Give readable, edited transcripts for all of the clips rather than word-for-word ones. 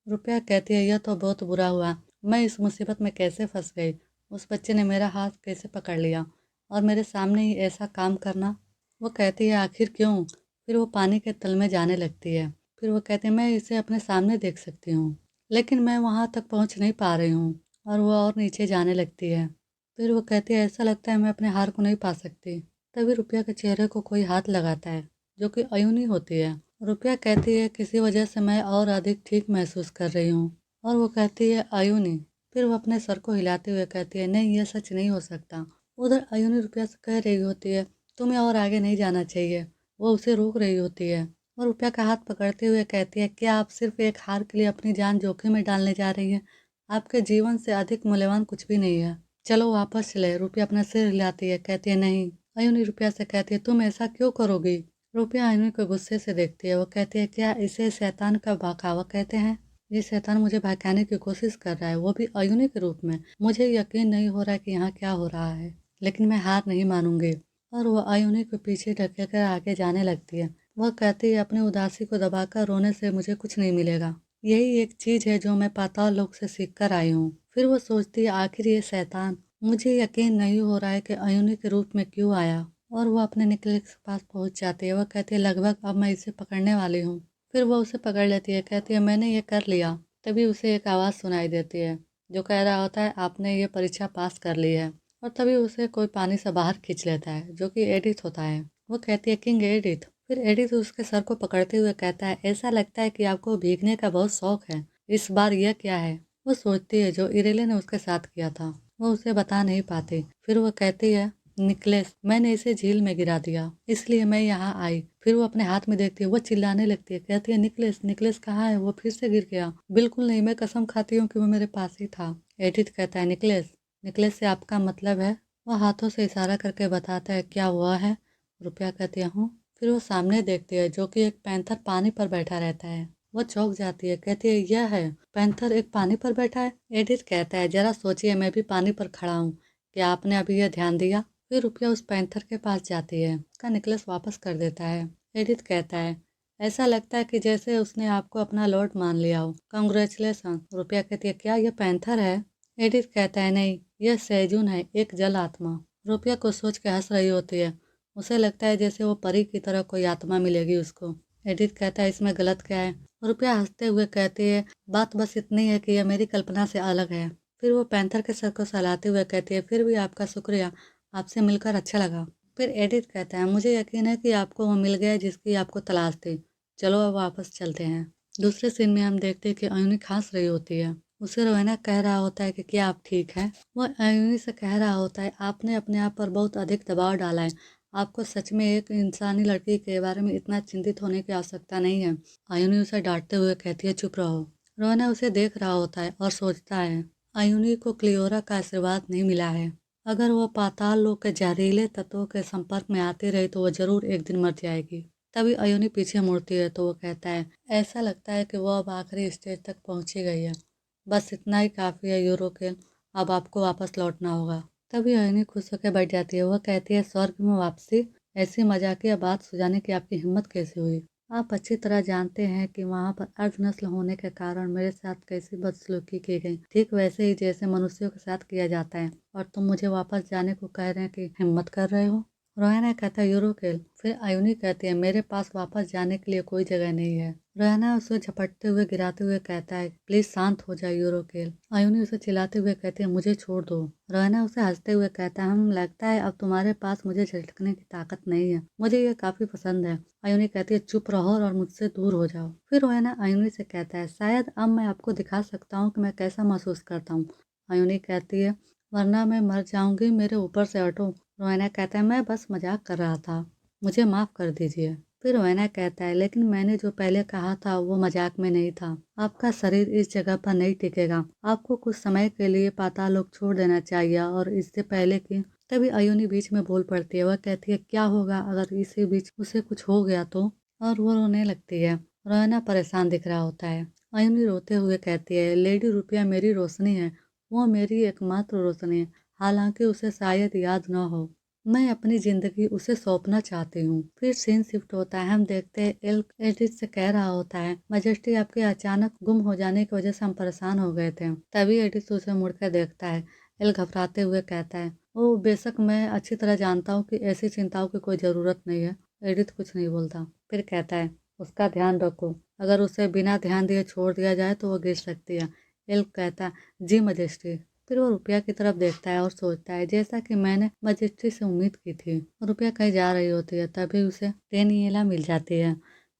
रुपया कहती है यह तो बहुत बुरा हुआ, मैं इस मुसीबत में कैसे फंस गई। उस बच्चे ने मेरा हाथ कैसे पकड़ लिया और मेरे सामने ही ऐसा काम करना। वो कहती है आखिर क्यों। फिर वो पानी के तल में जाने लगती है। फिर वो कहती है मैं इसे अपने सामने देख सकती हूँ, लेकिन मैं वहाँ तक पहुँच नहीं पा रही हूँ। और वो और नीचे जाने लगती है। फिर वो कहती है ऐसा लगता है मैं अपने हार को नहीं पा सकती। तभी रुपया के चेहरे को कोई हाथ लगाता है, जो कि अयूनी होती है। रुपया कहती है किसी वजह से मैं और अधिक ठीक महसूस कर रही हूँ। और वो कहती है अयूनी। फिर वो अपने सर को हिलाते हुए कहती है नहीं, यह सच नहीं हो सकता। उधर अयूनी रुपया से कह रही होती है तुम्हें और आगे नहीं जाना चाहिए। वो उसे रोक रही होती है और रुपया का हाथ पकड़ते हुए कहती है क्या आप सिर्फ एक हार के लिए अपनी जान जोखिम में डालने जा रही हैं? आपके जीवन से अधिक मूल्यवान कुछ भी नहीं है। चलो वापस चले। रुपया अपना सिर हिलाती है, कहती है नहीं। अयूनी रुपया से कहती है तुम ऐसा क्यों करोगी? रुपया अयूनी को गुस्से से देखती है। वो कहती है क्या इसे शैतान का बहकावा कहते हैं? ये शैतान मुझे बहकाने की कोशिश कर रहा है, वो भी अयूनी के रूप में। मुझे यकीन नहीं हो रहा है कि यहाँ क्या हो रहा है, लेकिन मैं हार नहीं मानूंगी। और वह अयूनी को पीछे ढकेलकर आगे जाने लगती है। वह कहती है अपनी उदासी को दबाकर रोने से मुझे कुछ नहीं मिलेगा। यही एक चीज है जो मैं पाताल लोक से सीख कर आई हूँ। फिर वो सोचती है आखिर ये शैतान, मुझे यकीन नहीं हो रहा है कि अयूनी के रूप में क्यों आया। और वो अपने नेकलेस के पास पहुंच जाती है। वह कहती है लगभग अब मैं इसे पकड़ने वाली हूँ। फिर वह उसे पकड़ लेती है, कहती है मैंने ये कर लिया। तभी उसे एक आवाज़ सुनाई देती है जो कह रहा होता है आपने ये परीक्षा पास कर ली है। और तभी उसे कोई पानी से बाहर खींच लेता है, जो कि एडिथ होता है। वो कहती है किंग एडिथ। फिर एडिथ उसके सर को पकड़ते हुए कहता है ऐसा लगता है कि आपको भीगने का बहुत शौक है। इस बार यह क्या है? वो सोचती है जो इरेले ने उसके साथ किया था। वो उसे बता नहीं पाती। फिर वो कहती है निकलेस, मैंने इसे झील में गिरा दिया, इसलिए मैं यहाँ आई। फिर वो अपने हाथ में देखती है। वो चिल्लाने लगती है, कहती है निकलेस, निकलेस कहाँ है? वो फिर से गिर गया। बिल्कुल नहीं, मैं कसम खाती हूँ कि वो मेरे पास ही था। एडिथ कहता है निकलेस, निकलेस से आपका मतलब है? वह हाथों से इशारा करके बताता है क्या हुआ है? रुपया कहती है हूँ। फिर वो सामने देखती है जो कि एक पैंथर पानी पर बैठा रहता है। वो चौंक जाती है, कहती है यह है पैंथर एक पानी पर बैठा है। एडिथ कहता है जरा सोचिए, मैं भी पानी पर खड़ा हूँ। क्या आपने अभी यह ध्यान दिया? फिर रुपया उस पैंथर के पास जाती है, उसका नेकलेस वापस कर देता है। एडिथ कहता है ऐसा लगता है कि जैसे उसने आपको अपना लॉर्ड मान लिया हो। कांग्रेचुलेसन। रुपया कहती है क्या यह पैंथर है? एडिथ कहता है नहीं, यह सैजून है, एक जल आत्मा। रुपया को सोच के हंस रही होती है। उसे लगता है जैसे वो परी की तरह कोई आत्मा मिलेगी उसको। एडिथ कहता है इसमें गलत क्या है? रुपया हंसते हुए कहती है बात बस इतनी है कि यह मेरी कल्पना से अलग है। फिर वो पैंथर के सर को सहलाते हुए कहती है फिर भी आपका शुक्रिया, आपसे मिलकर अच्छा लगा। फिर एडिथ कहता है मुझे यकीन है कि आपको वो मिल गया जिसकी आपको तलाश थी। चलो अब वापस चलते हैं। दूसरे सीन में हम देखते हैं कि अयूनी खांस रही होती है। उसे रोहना कह रहा होता है कि क्या आप ठीक हैं? वो अयूनी से कह रहा होता है आपने अपने आप पर बहुत अधिक दबाव डाला है। आपको सच में एक इंसानी लड़की के बारे में इतना चिंतित होने की आवश्यकता नहीं है। अयूनी उसे डांटते हुए कहती है चुप रहो। रोहना उसे देख रहा होता है और सोचता है अयूनी को क्लियोरा का आशीर्वाद नहीं मिला है। अगर वह पाताल लोक के जहरीले तत्वों के संपर्क में आती रही तो वह जरूर एक दिन मर जाएगी। तभी अयूनी पीछे मुड़ती है तो वो कहता है ऐसा लगता है कि वह अब आखिरी स्टेज तक पहुंची गई है। बस इतना ही काफ़ी है यूरोकेन, अब आपको वापस लौटना होगा। तभी अयूनी खुश होकर बैठ जाती है। वह कहती है स्वर्ग में वापसी? ऐसी मजाकिया बात सुझाने की आपकी हिम्मत कैसे हुई? आप अच्छी तरह जानते हैं कि वहाँ पर अर्धनस्ल होने के कारण मेरे साथ कैसी बदसलूकी की गई, ठीक वैसे ही जैसे मनुष्यों के साथ किया जाता है। और तुम मुझे वापस जाने को कह रहे हैं कि हिम्मत कर रहे हो? रोहना कहता है यूरोकेल। फिर अयूनी कहती है मेरे पास वापस जाने के लिए कोई जगह नहीं है। रोहना उसे झपटते हुए गिराते हुए कहता है प्लीज शांत हो जाए यूरोकेल। अयूनी उसे चिल्लाते हुए कहती है मुझे छोड़ दो। रोहना उसे हंसते हुए कहता है हम लगता है अब तुम्हारे पास मुझे झटकने की ताकत नहीं है। मुझे ये काफी पसंद है। अयूनी कहती है चुप रहो और मुझसे दूर हो जाओ। फिर रोहना अयूनी से कहता है शायद अब मैं आपको दिखा सकता हूँ कि मैं कैसा महसूस करता हूँ। अयूनी कहती है वरना मैं मर जाऊंगी, मेरे ऊपर से हटो। रोहना कहता है मैं बस मजाक कर रहा था, मुझे माफ कर दीजिए। फिर रोहना कहता है लेकिन मैंने जो पहले कहा था वो मजाक में नहीं था। आपका शरीर इस जगह पर नहीं टिकेगा। आपको कुछ समय के लिए पाताल लोक छोड़ देना चाहिए और इससे पहले कि तभी अयूनी बीच में बोल पड़ती है। वह कहती है क्या होगा अगर इसी बीच उसे कुछ हो गया तो? और वो रोने लगती है। रोहना परेशान दिख रहा होता है। अयूनी रोते हुए कहती है लेडी रुपया मेरी रोशनी है, वो मेरी एकमात्र रोशनी है, हालांकि उसे शायद याद न हो। मैं अपनी जिंदगी उसे सौंपना चाहती हूँ। फिर सीन शिफ्ट होता है, हम देखते हैं एल्क एडिथ से कह रहा होता है, मजेस्टी आपके अचानक गुम हो जाने की वजह से हम परेशान हो गए थे। तभी एडिथ उसे मुड़कर देखता है। एल्क घबराते हुए कहता है, ओ बेशक मैं अच्छी तरह जानता हूँ कि ऐसी चिंताओं की कोई ज़रूरत नहीं है। एडिथ कुछ नहीं बोलता, फिर कहता है, उसका ध्यान रखो, अगर उसे बिना ध्यान दिए छोड़ दिया जाए तो वो गिर सकती है। एल्क कहता है, जी मजेस्टी। फिर वो रुपया की तरफ देखता है और सोचता है, जैसा कि मैंने मजिस्ट्री से उम्मीद की थी। रुपया कहीं जा रही होती है, तभी उसे डेनियला मिल जाती है।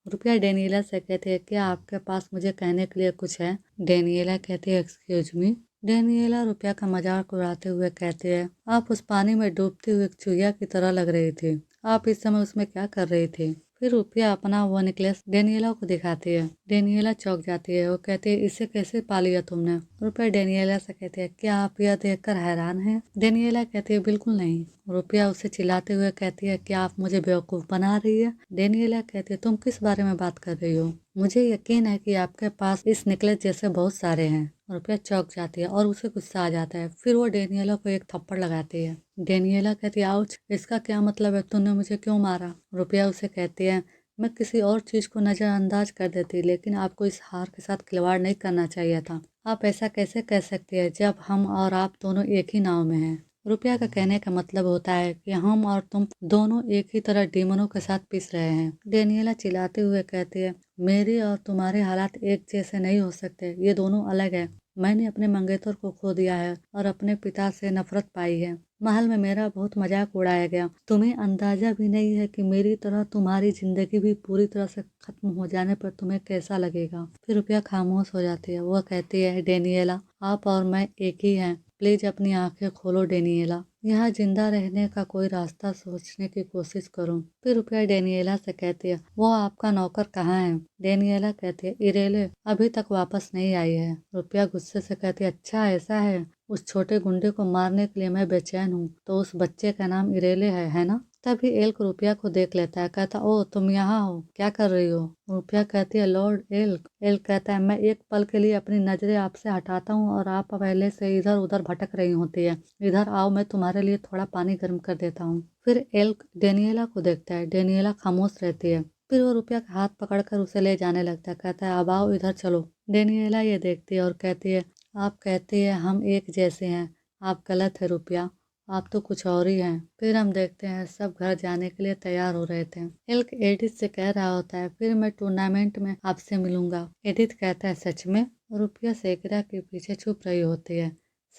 रुपया डेनियला से कहती है, क्या आपके पास मुझे कहने के लिए कुछ है? डेनियला कहती है, एक्सक्यूज मी। डेनियला रुपया का मजाक उड़ाते हुए कहती है, आप उस पानी में डूबती हुई एक चुहिया की तरह लग रही थी। आप इस समय उसमें क्या कर रही थी? फिर रुपया अपना वो नेकलेस डेनियला को दिखाती है। डेनियला चौंक जाती है। वो कहती है, इसे कैसे पा लिया तुमने? रुपया डेनियला से कहती है, क्या आप यह देखकर हैरान हैं? डेनियला कहती है, बिल्कुल नहीं। रुपया उसे चिल्लाते हुए कहती है, क्या आप मुझे बेवकूफ बना रही है? डेनियला कहती है, तुम किस बारे में बात कर रही हो? मुझे यकीन है कि आपके पास इस नेकलेस जैसे बहुत सारे हैं। रुपया चौंक जाती है और उसे गुस्सा आ जाता है। फिर वो डेनियला को एक थप्पड़ लगाती है। डेनियला कहती है, आउच, इसका क्या मतलब है? तूने मुझे क्यों मारा? रुपया उसे कहती है, मैं किसी और चीज को नजरअंदाज कर देती, लेकिन आपको इस हार के साथ खिलवाड़ नहीं करना चाहिए था। आप ऐसा कैसे कह सकती है जब हम और आप दोनों एक ही नाव में हैं? रुपया का कहने का मतलब होता है कि हम और तुम दोनों एक ही तरह डीमनों के साथ पिस रहे हैं। डेनियला चिल्लाते हुए कहती है, मेरे और तुम्हारे हालात एक जैसे नहीं हो सकते, ये दोनों अलग है। मैंने अपने मंगेतर को खो दिया है और अपने पिता से नफरत पाई है। महल में मेरा बहुत मजाक उड़ाया गया। तुम्हें अंदाजा भी नहीं है कि मेरी तरह तुम्हारी जिंदगी भी पूरी तरह से खत्म हो जाने पर तुम्हें कैसा लगेगा। फिर रुपया खामोश हो जाती है। वह कहती है, डेनियला, आप और मैं एक ही हैं। प्लीज अपनी आंखें खोलो डेनियला, यहाँ जिंदा रहने का कोई रास्ता सोचने की कोशिश करो। फिर रुपया डेनियला से कहती है, वो आपका नौकर कहाँ है? डेनियला कहती है, इरेले अभी तक वापस नहीं आई है। रुपया गुस्से से कहती है, अच्छा ऐसा है, उस छोटे गुंडे को मारने के लिए मैं बेचैन हूँ। तो उस बच्चे का नाम इरेले है ना? तभी एल्क रुपया को देख लेता है। कहता, ओ तुम यहाँ हो, क्या कर रही हो? रुपया कहती है, लॉर्ड एल्क। एल्क कहता है, मैं एक पल के लिए अपनी नजरें आपसे हटाता हूँ और आप पहले से इधर उधर भटक रही होती है। इधर आओ, मैं तुम्हारे लिए थोड़ा पानी गर्म कर देता हूँ। फिर एल्क डेनियला को देखता है। डेनियला खामोश रहती है। फिर वो रुपया का हाथ पकड़कर उसे ले जाने लगता है। कहता है, अब आओ इधर चलो। डेनियला ये देखती है और कहती है, आप कहती है हम एक जैसे हैं, आप गलत है रुपया, आप तो कुछ और ही हैं। फिर हम देखते हैं सब घर जाने के लिए तैयार हो रहे थे। एल्क एडिथ से कह रहा होता है, फिर मैं टूर्नामेंट में आपसे मिलूंगा। एडिथ कहता है, सच में? रुपया सेकरा के पीछे छुप रही होती है।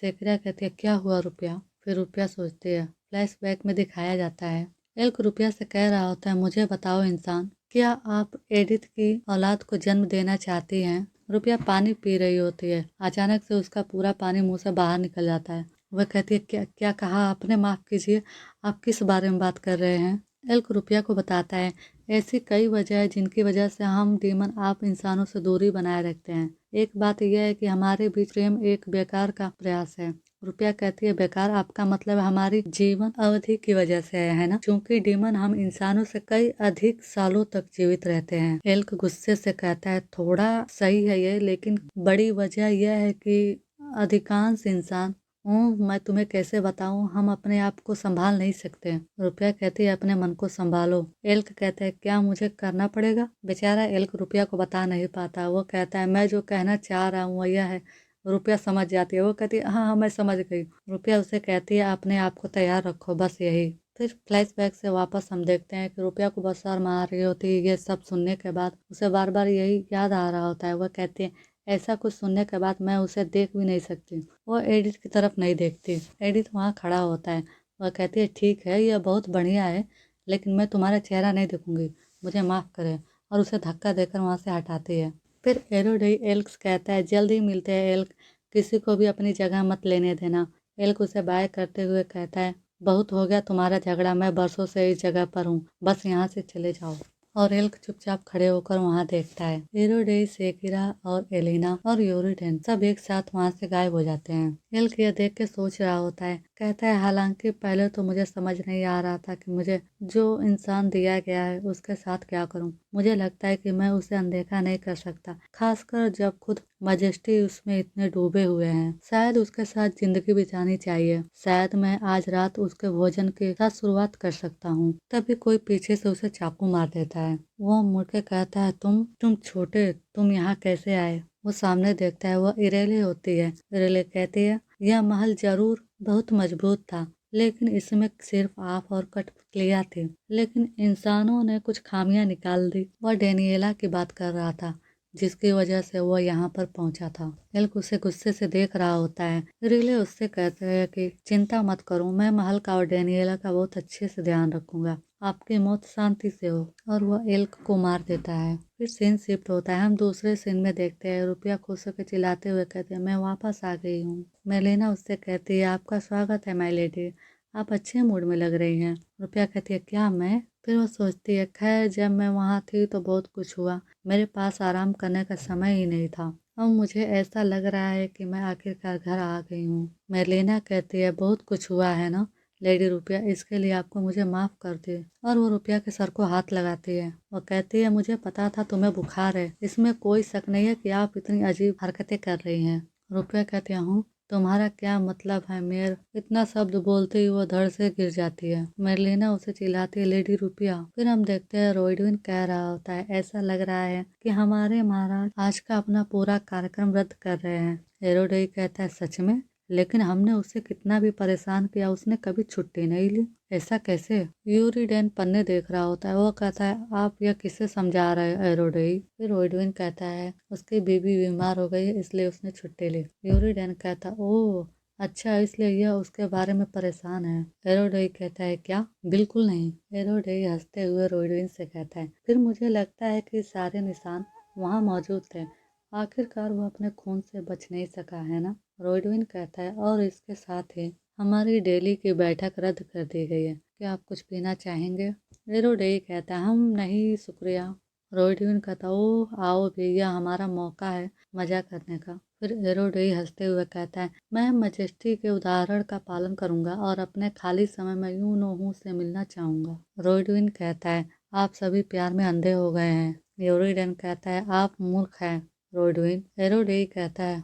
सेकरा कहती है, क्या हुआ रुपया? फिर रुपया सोचती है। फ्लैशबैक में दिखाया जाता है, एल्क रुपया से कह रहा होता है, मुझे बताओ इंसान, क्या आप एडिथ की औलाद को जन्म देना चाहती हैं? रुपया पानी पी रही होती है। अचानक से उसका पूरा पानी मुंह से बाहर निकल जाता है। वह कहती है, क्या क्या कहा आपने? माफ कीजिए, आप किस बारे में बात कर रहे हैं? एल्क रुपया को बताता है, ऐसी कई वजह है जिनकी वजह से हम डीमन आप इंसानों से दूरी बनाए रखते हैं। एक बात यह है कि हमारे बीच प्रेम एक बेकार का प्रयास है। रुपया कहती है, बेकार? आपका मतलब हमारी जीवन अवधि की वजह से है ना? क्योंकि डीमन हम इंसानों से कई अधिक सालों तक जीवित रहते हैं। एल्क गुस्से से कहता है, थोड़ा सही है ये, लेकिन बड़ी वजह यह है कि अधिकांश इंसान मैं तुम्हें कैसे बताऊं, हम अपने आप को संभाल नहीं सकते। रुपया कहती है, अपने मन को संभालो। एल्क कहता है, क्या मुझे करना पड़ेगा? बेचारा एल्क रुपया को बता नहीं पाता। वो कहता है, मैं जो कहना चाह रहा हूँ वह यह है। रुपया समझ जाती है। वो कहती है, हाँ हाँ मैं समझ गई। रुपया उसे कहती है, अपने आप को तैयार रखो, बस यही। फिर फ्लैशबैक से वापस हम देखते हैं कि रुपया को बस और मार रही होती है। ये सब सुनने के बाद उसे बार बार यही याद आ रहा होता है। वह कहती है, ऐसा कुछ सुनने के बाद मैं उसे देख भी नहीं सकती। वो एडिथ की तरफ नहीं देखती। एडिथ वहाँ खड़ा होता है। वह कहती है, ठीक है, यह बहुत बढ़िया है, लेकिन मैं तुम्हारा चेहरा नहीं देखूंगी, मुझे माफ़ करें। और उसे धक्का देकर वहाँ से हटाती है। फिर एरोडे एल्क कहता है, जल्द ही मिलते हैं एल्क, किसी को भी अपनी जगह मत लेने देना। एल्क उसे बाय करते हुए कहता है, बहुत हो गया तुम्हारा झगड़ा, मैं बरसों से इस जगह पर हूँ, बस यहाँ से चले जाओ। और एल्क चुपचाप खड़े होकर वहाँ देखता है। एरोडेस, सेकिरा और एलिना और यूरिडेन सब एक साथ वहाँ से गायब हो जाते हैं। एल्क यह देख के सोच रहा होता है, कहता है हालांकि पहले तो मुझे समझ नहीं आ रहा था कि मुझे जो इंसान दिया गया है उसके साथ क्या करूं। मुझे लगता है कि मैं उसे अनदेखा नहीं कर सकता, खासकर जब खुद मजेस्टी उसमें इतने डूबे हुए हैं। शायद उसके साथ जिंदगी बितानी चाहिए। शायद मैं आज रात उसके भोजन के साथ शुरुआत कर सकता हूँ। तभी कोई पीछे से उसे चाकू मार देता है। वो मुड़ के कहता है, तुम छोटे, तुम यहाँ कैसे आए? वो सामने देखता है, वो इरेले होती है। इरेले कहती है, यह महल जरूर बहुत मजबूत था, लेकिन इसमें सिर्फ आग और कठपुतलियां थी। लेकिन इंसानों ने कुछ खामियां निकाल दी। वह डेनियला की बात कर रहा था, जिसकी वजह से वो यहाँ पर पहुंचा था। एल्क उसे गुस्से से देख रहा होता है। रिले उससे कहते हैं कि चिंता मत करो, मैं महल का और डेनियला का बहुत अच्छे से ध्यान रखूंगा। आपकी मौत शांति से हो। और वह एल्क को मार देता है। फिर सीन शिफ्ट होता है। हम दूसरे सीन में देखते हैं रुपया खुश होकर चिल्लाते हुए कहते हैं, मैं वापस आ गई हूँ। मेलिना उससे कहती है, आपका स्वागत है माय लेडी, आप अच्छे मूड में लग रही हैं। रुपया कहती है, क्या मैं? फिर वो सोचती है, खैर जब मैं वहाँ थी तो बहुत कुछ हुआ, मेरे पास आराम करने का समय ही नहीं था। अब मुझे ऐसा लग रहा है कि मैं आखिरकार घर आ गई हूँ। मेलिना कहती है, बहुत कुछ हुआ है ना लेडी रुपया, इसके लिए आपको मुझे माफ कर दे। और वो रुपया के सर को हाथ लगाती है। वो कहती है, मुझे पता था तुम्हें बुखार है, इसमें कोई शक नहीं है कि आप इतनी अजीब हरकतें कर रही हैं। रुपया कहती है, हूँ तुम्हारा क्या मतलब है मेयर? इतना शब्द बोलते ही वो धड़ से गिर जाती है। मेरलिना उसे चिल्लाती है, लेडी रुपया। फिर हम देखते हैं रोइडविन कह रहा होता है, ऐसा लग रहा है कि हमारे महाराज आज का अपना पूरा कार्यक्रम रद्द कर रहे हैं। एरोडे कहता है, सच में? लेकिन हमने उसे कितना भी परेशान किया, उसने कभी छुट्टी नहीं ली। ऐसा कैसे? यूरिडेन पन्ने देख रहा होता है। वो कहता है, आप यह किसे समझा रहे हो एरोडेई? फिर ओइडविन कहता है, उसकी बीबी बीमार हो गई इसलिए उसने छुट्टी ली। यूरिडेन कहता है, ओह अच्छा, इसलिए यह उसके बारे में परेशान है। एरोडेई कहता है, क्या? बिल्कुल नहीं। एरोडेई हंसते हुए रोइडविन से कहता है, फिर मुझे लगता है कि सारे निशान वहाँ मौजूद थे। आखिरकार वो अपने खून से बच नहीं सका है ना? रोइडविन कहता है, और इसके साथ ही हमारी डेली की बैठक रद्द कर दी गई है। क्या आप कुछ पीना चाहेंगे? एरोडेई कहता है, हम नहीं शुक्रिया। रोइडविन कहता, ओह आओ भैया, हमारा मौका है मजा करने का। फिर एरोडेई हंसते हुए कहता है, मैं मजेस्टी के उदाहरण का पालन करूंगा और अपने खाली समय में यूं नोहू से मिलना चाहूंगा। रोइडविन कहता है, आप सभी प्यार में अंधे हो गए हैं। यूरिडेन कहता है, आप मूर्ख हैं। रोडविन एरोडेई कहता है,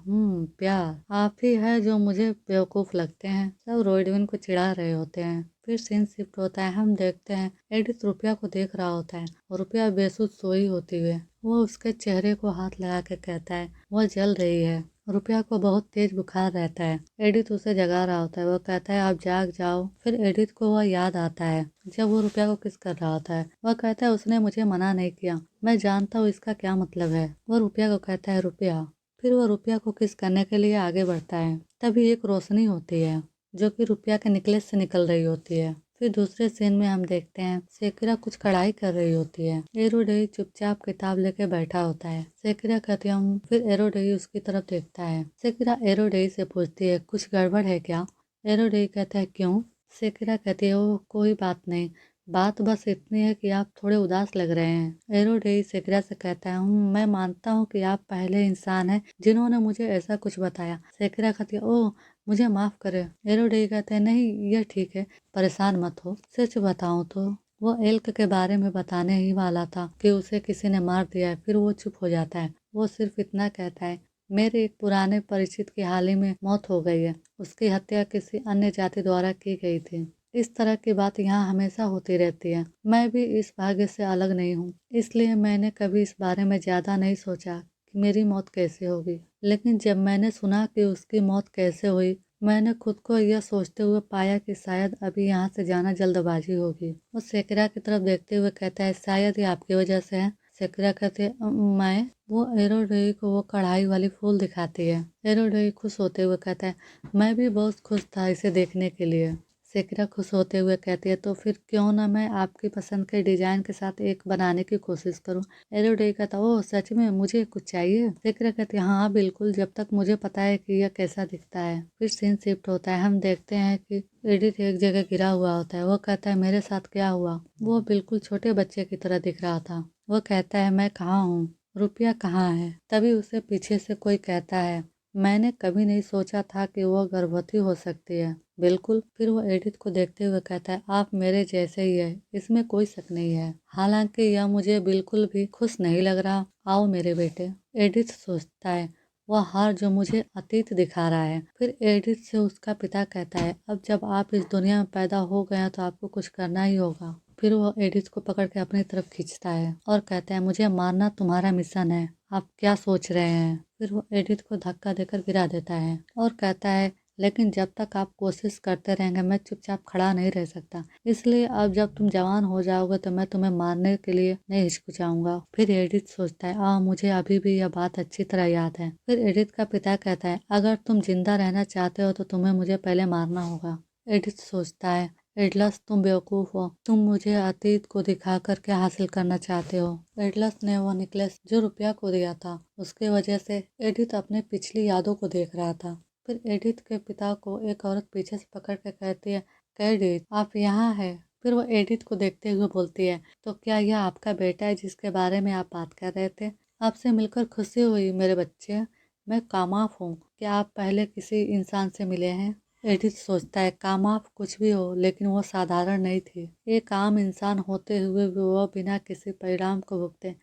प्यार आप ही है जो मुझे बेवकूफ लगते हैं। सब रोडविन को चिढ़ा रहे होते हैं। फिर सीन शिफ्ट होता है। हम देखते हैं एडिथ रुपया को देख रहा होता है और रुपया बेसुध सोई होती हुई वो उसके चेहरे को हाथ लगा के कहता है, वह जल रही है। रुपया को बहुत तेज बुखार रहता है। एडिथ उसे जगा रहा होता है। वो कहता है, आप जाग जाओ। फिर एडिथ को वह याद आता है जब वो रुपया को किस कर रहा होता है। वह कहता है, उसने मुझे मना नहीं किया, मैं जानता हूँ इसका क्या मतलब है। वो रुपया को कहता है, रुपया। फिर वो रुपया को किस करने के लिए आगे बढ़ता है। तभी एक रोशनी होती है जो कि रुपया के नेकलेस से निकल रही होती है। फिर दूसरे सीन में हम देखते हैं सेकिरा कुछ कढ़ाई कर रही होती है। एरोडेई चुपचाप किताब लेके बैठा होता है। सेकिरा कहती हूँ। फिर एरोडेई उसकी तरफ देखता है। सेकिरा एरोडेई से पूछती है, कुछ गड़बड़ है क्या? एरोडेई कहता है, क्यों? सेकिरा कहती है, ओ कोई बात नहीं, बात बस इतनी है कि आप थोड़े उदास लग रहे हैं। एरोडेई सेकिरा से कहता है, मैं मानता हूँ कि आप पहले इंसान हैं जिन्होंने मुझे ऐसा कुछ बताया। सेकिरा कहती है, ओह मुझे माफ करे। एरोडेई कहते हैं, नहीं यह ठीक है, परेशान मत हो। सच बताऊं तो वो एल्क के बारे में बताने ही वाला था कि उसे किसी ने मार दिया है। फिर वो चुप हो जाता है। वो सिर्फ इतना कहता है, मेरे एक पुराने परिचित की हाल ही में मौत हो गई है, उसकी हत्या किसी अन्य जाति द्वारा की गई थी। इस तरह की बात यहाँ हमेशा होती रहती है। मैं भी इस भाग्य से अलग नहीं हूँ, इसलिए मैंने कभी इस बारे में ज्यादा नहीं सोचा कि मेरी मौत कैसे होगी। लेकिन जब मैंने सुना कि उसकी मौत कैसे हुई, मैंने खुद को यह सोचते हुए पाया कि शायद अभी यहाँ से जाना जल्दबाजी होगी। वो सेकरा की तरफ देखते हुए कहता है, शायद ये आपकी वजह से है। सेकरा कहते हैं, मैं? वो एरोडेई को वो कढ़ाई वाली फूल दिखाती है। एरोडेई खुश होते हुए कहता है, मैं भी बहुत खुश था इसे देखने के लिए। सेकरा खुश होते हुए कहती है, तो फिर क्यों ना मैं आपकी पसंद के डिजाइन के साथ एक बनाने की कोशिश करूं। एरोडे कहता, ओह सच में मुझे कुछ चाहिए? सेकरा कहती है, हाँ बिल्कुल, जब तक मुझे पता है कि यह कैसा दिखता है। फिर सीन शिफ्ट होता है। हम देखते हैं कि एडिथ एक जगह गिरा हुआ होता है। वो कहता है, मेरे साथ क्या हुआ? वो बिल्कुल छोटे बच्चे की तरह दिख रहा था। वो कहता है, मैं कहाँ हूँ? रुपया कहाँ है? तभी उसे पीछे से कोई कहता है, मैंने कभी नहीं सोचा था कि वो गर्भवती हो सकती है। बिल्कुल। फिर वो एडिथ को देखते हुए कहता है, आप मेरे जैसे ही है, इसमें कोई शक नहीं है। हालांकि यह मुझे बिल्कुल भी खुश नहीं लग रहा। आओ मेरे बेटे। एडिथ सोचता है, वह हार जो मुझे अतीत दिखा रहा है। फिर एडिथ से उसका पिता कहता है, अब जब आप इस दुनिया में पैदा हो गए हैं तो आपको कुछ करना ही होगा। फिर वो एडिथ को पकड़ के अपनी तरफ खींचता है और कहता है, मुझे मारना तुम्हारा मिशन है, आप क्या सोच रहे हैं। फिर वो एडिथ को धक्का देकर गिरा देता है और कहता है, लेकिन जब तक आप कोशिश करते रहेंगे मैं चुपचाप खड़ा नहीं रह सकता। इसलिए अब जब तुम जवान हो जाओगे तो मैं तुम्हें मारने के लिए नहीं हिचकिचाऊंगा। फिर एडिथ सोचता है, मुझे अभी भी यह बात अच्छी तरह याद है। फिर एडिथ का पिता कहता है, अगर तुम जिंदा रहना चाहते हो तो तुम्हें मुझे पहले मारना होगा। एडिथ सोचता है, एटलस तुम बेवकूफ हो, तुम मुझे अतीत को दिखा कर क्या हासिल करना चाहते हो। एटलस ने वो नेकलेस जो रुपया को दिया था, उसके वजह से एडिथ अपने पिछली यादों को देख रहा था। फिर एडिथ के पिता को एक औरत पीछे से पकड़ के कहती है, कैडिथ आप यहाँ है। फिर वो एडिथ को देखते हुए बोलती है, तो क्या यह आपका बेटा है जिसके बारे में आप बात कर रहे थे। आपसे मिलकर खुशी हुई मेरे बच्चे। मैं कामाफ हूँ। क्या आप पहले किसी इंसान से मिले हैं। एडिथ सोचता है, कामाफ कुछ भी हो लेकिन वो साधारण नहीं थी। एक आम इंसान होते हुए भी वो बिना किसी परिणाम को भुगते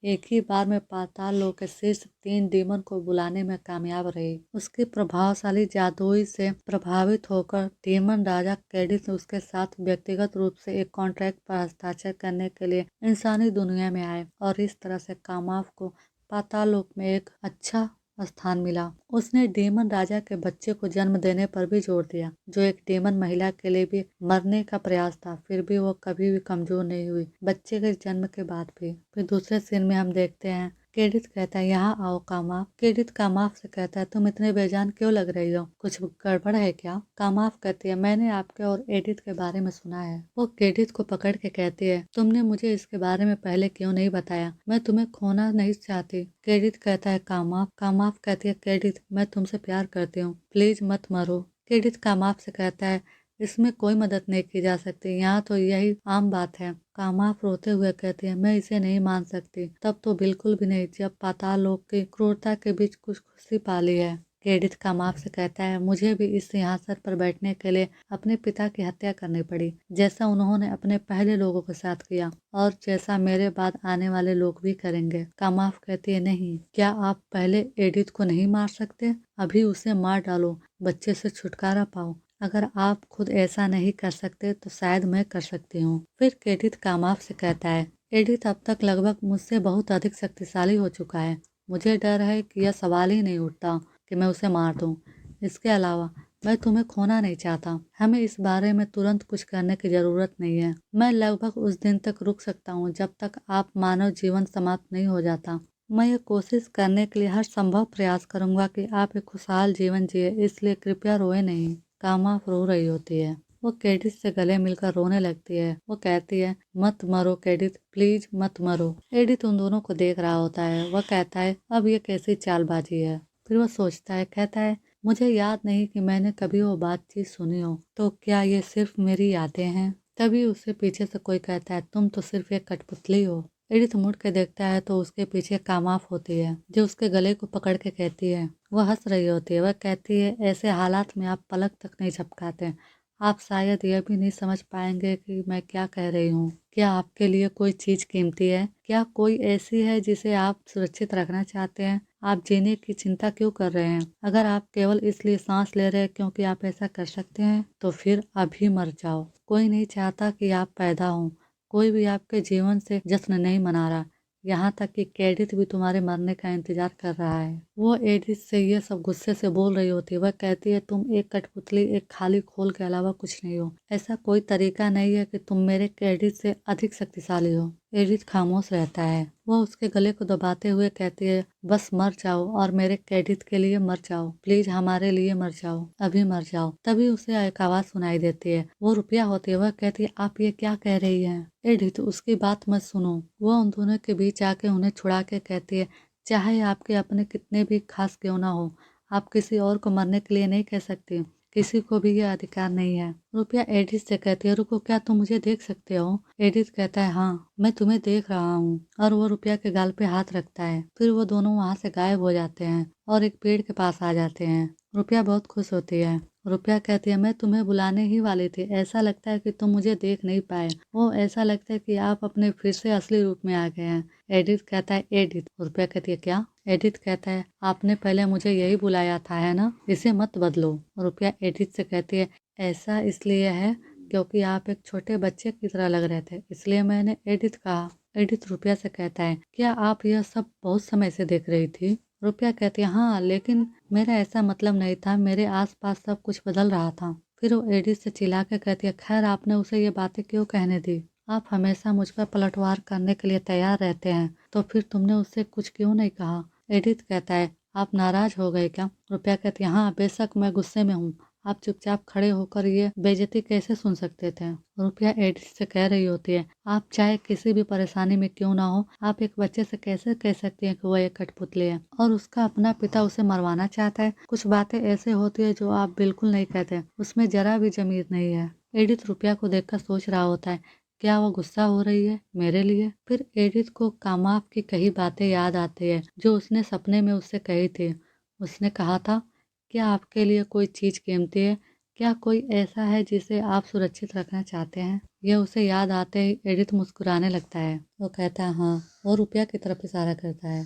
एक ही बार में पाताल लोक के शीर्ष 3 डीमन को बुलाने में कामयाब रही। उसकी प्रभावशाली जादुई से प्रभावित होकर डीमन राजा कैडिस उसके साथ व्यक्तिगत रूप से एक कॉन्ट्रैक्ट पर हस्ताक्षर करने के लिए इंसानी दुनिया में आए और इस तरह से कामाफ को पाताल लोक में एक अच्छा स्थान मिला। उसने डेमन राजा के बच्चे को जन्म देने पर भी जोर दिया, जो एक डेमन महिला के लिए भी मरने का प्रयास था। फिर भी वो कभी भी कमजोर नहीं हुई, बच्चे के जन्म के बाद भी। फिर दूसरे सीन में हम देखते हैं, केडिथ कहता है, यहाँ आओ कामाफ। केडिथ कामाफ से कहता है, तुम इतने बेजान क्यों लग रही हो, कुछ गड़बड़ है क्या। कामाफ कहती है, मैंने आपके और एडिथ के बारे में सुना है। वो केडिथ को पकड़ के कहती है, तुमने मुझे इसके बारे में पहले क्यों नहीं बताया, मैं तुम्हें खोना नहीं चाहती। केडिथ कहता है, कामाफ। कामाफ कहती है, केडिथ मैं तुमसे प्यार करती हूँ, प्लीज मत मरो। केडिथ कामाफ से कहता है, इसमें कोई मदद नहीं की जा सकती, यहाँ तो यही आम बात है। कामाफ रोते हुए कहती है, मैं इसे नहीं मान सकती। तब तो बिल्कुल भी नहीं, जब पाताल लोक की क्रूरता के बीच कुछ खुशी पाली है। केडिथ कामाफ से कहता है, मुझे भी इस सिंहासन पर बैठने के लिए अपने पिता की हत्या करनी पड़ी, जैसा उन्होंने अपने पहले लोगों के साथ किया और जैसा मेरे बाद आने वाले लोग भी करेंगे। कामाफ कहती है, नहीं, क्या आप पहले एडिथ को नहीं मार सकते। अभी उसे मार डालो, बच्चे से छुटकारा पाओ। अगर आप खुद ऐसा नहीं कर सकते तो शायद मैं कर सकती हूँ। फिर केडिथ कामाफ से कहता है, एडिथ अब तक लगभग मुझसे बहुत अधिक शक्तिशाली हो चुका है। मुझे डर है कि यह सवाल ही नहीं उठता कि मैं उसे मार दूं। इसके अलावा मैं तुम्हें खोना नहीं चाहता। हमें इस बारे में तुरंत कुछ करने की जरूरत नहीं है। मैं लगभग उस दिन तक रुक सकता हूँ जब तक आप मानव जीवन समाप्त नहीं हो जाता। मैं ये कोशिश करने के लिए हर संभव प्रयास करूंगा कि आप एक खुशहाल जीवन जिए, इसलिए कृपया रोए नहीं। कामाफ रो रही होती है। वो केडिथ से गले मिलकर रोने लगती है। वो कहती है, मत मरो केडिथ, प्लीज मत मरो। एडिथ उन दोनों को देख रहा होता है। वह कहता है, अब ये कैसी चालबाजी है। फिर वो सोचता है, कहता है, मुझे याद नहीं कि मैंने कभी वो बातचीत सुनी हो, तो क्या ये सिर्फ मेरी यादें हैं। तभी उसे पीछे से कोई कहता है, तुम तो सिर्फ एक कठपुतली हो। एडिथ मुड़ के देखता है तो उसके पीछे कामाफ होती है, जो उसके गले को पकड़ के कहती है। वह हंस रही होती है। वह कहती है, ऐसे हालात में आप पलक तक नहीं झपकाते। आप शायद यह भी नहीं समझ पाएंगे कि मैं क्या कह रही हूँ। क्या आपके लिए कोई चीज कीमती है। क्या कोई ऐसी है जिसे आप सुरक्षित रखना चाहते हैं। आप जीने की चिंता क्यों कर रहे हैं। अगर आप केवल इसलिए सांस ले रहे हैं क्योंकि आप ऐसा कर सकते हैं, तो फिर अभी मर जाओ। कोई नहीं चाहता कि आप पैदा हों। कोई भी आपके जीवन से जश्न नहीं मना रहा। यहाँ तक कि केडिथ भी तुम्हारे मरने का इंतजार कर रहा है। वो एडिथ से ये सब गुस्से से बोल रही होती है। वह कहती है, तुम एक कठपुतली, एक खाली खोल के अलावा कुछ नहीं हो। ऐसा कोई तरीका नहीं है कि तुम मेरे केडिथ से अधिक शक्तिशाली हो। एडिथ खामोश रहता है। वह उसके गले को दबाते हुए कहती है, बस मर जाओ और मेरे केडिथ के लिए मर जाओ। प्लीज हमारे लिए मर जाओ, अभी मर जाओ। तभी उसे एक आवाज सुनाई देती है। वो रुपया होती है। वह कहती है, आप ये क्या कह रही हैं। एडिथ, उसकी बात मत सुनो। वह उन दोनों के बीच आके उन्हें छुड़ा के कहती है, चाहे आपके अपने कितने भी खास क्यों ना हो, आप किसी और को मरने के लिए नहीं कह सकती। किसी को भी ये अधिकार नहीं है। रुपया एडिथ से कहती है, रुको, क्या तुम मुझे देख सकते हो? एडिथ कहता है, हाँ मैं तुम्हें देख रहा हूँ। और वो रुपया के गाल पे हाथ रखता है। फिर वो दोनों वहाँ से गायब हो जाते हैं और एक पेड़ के पास आ जाते हैं। रुपया बहुत खुश होती है। रुपया कहती है, मैं तुम्हें बुलाने ही वाली थी, ऐसा लगता है कि तुम मुझे देख नहीं पाए। वो ऐसा लगता है कि आप अपने फिर से असली रूप में आ गए हैं। एडिथ कहता है, एडिथ। रुपया कहती है, क्या? एडिथ कहता है, आपने पहले मुझे यही बुलाया था, है ना? इसे मत बदलो। रुपया एडिथ से कहती है, ऐसा इसलिए है क्योंकि आप एक छोटे बच्चे की तरह लग रहे थे, इसलिए मैंने एडिथ कहा। एडिथ रुपया से कहता है, क्या आप यह सब बहुत समय से देख रही थी? रुपया कहती है, हाँ, लेकिन मेरा ऐसा मतलब नहीं था, मेरे आसपास सब कुछ बदल रहा था। फिर वो एडिथ से चिल्ला कर कहती है, खैर आपने उसे ये बातें क्यों कहने दी? आप हमेशा मुझ पर पलटवार करने के लिए तैयार रहते हैं, तो फिर तुमने उससे कुछ क्यों नहीं कहा? एडिथ कहता है, आप नाराज हो गए क्या? रुपया कहती है, हाँ बेशक मैं गुस्से में हूँ। आप चुपचाप खड़े होकर ये बेइज्जती कैसे सुन सकते थे? रुपया एडिथ से कह रही होती है, आप चाहे किसी भी परेशानी में क्यों ना हो, आप एक बच्चे से कैसे कह सकती हैं कि वह एक कठपुतली है और उसका अपना पिता उसे मरवाना चाहता है? कुछ बातें ऐसे होती है जो आप बिल्कुल नहीं कहते, उसमें जरा भी जमीर नहीं है। एडिथ रुपया को देखकर सोच रहा होता है, क्या वो गुस्सा हो रही है मेरे लिए? फिर एडिथ को कामाफ की कही बातें याद आती है जो उसने सपने में उससे कही थी। उसने कहा था, क्या आपके लिए कोई चीज कीमती है? क्या कोई ऐसा है जिसे आप सुरक्षित रखना चाहते हैं? यह उसे याद आते ही एडिथ मुस्कुराने लगता है। वो कहता है, हाँ। और रुपया की तरफ इशारा करता है।